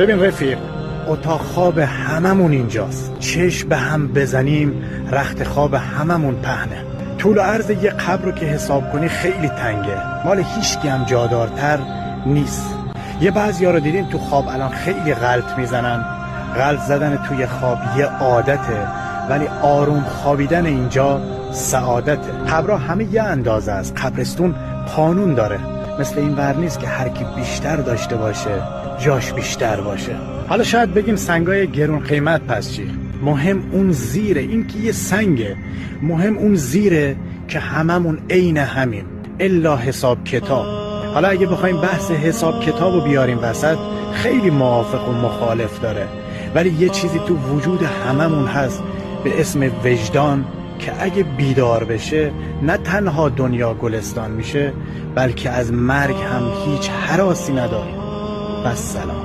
ببین رفیق، اتاق خواب هممون اینجاست. چشم به هم بزنیم رخت خواب هممون پهنه. طول و عرض یه قبر رو که حساب کنی خیلی تنگه، مال هیچکی هم جادارتر نیست. یه بعضیا رو دیدین تو خواب الان خیلی غلط میزنن. غلط زدن توی خواب یه عادته، ولی آروم خوابیدن اینجا سعادته. قبرها همه یه اندازه است. قبرستون قانون داره، مثل این ور نیست که هر کی بیشتر داشته باشه جاش بیشتر باشه. حالا شاید بگیم سنگای گرون قیمت پس چی؟ مهم اون زیره، این که یه سنگه. مهم اون زیره که هممون عین همیم، الا حساب کتاب. حالا اگه بخوایم بحث حساب کتاب رو بیاریم وسط، خیلی موافق و مخالف داره، ولی یه چیزی تو وجود هممون هست به اسم وجدان که اگه بیدار بشه نه تنها دنیا گلستان میشه، بلکه از مرگ هم هیچ هراسی نداریم. بس سلام.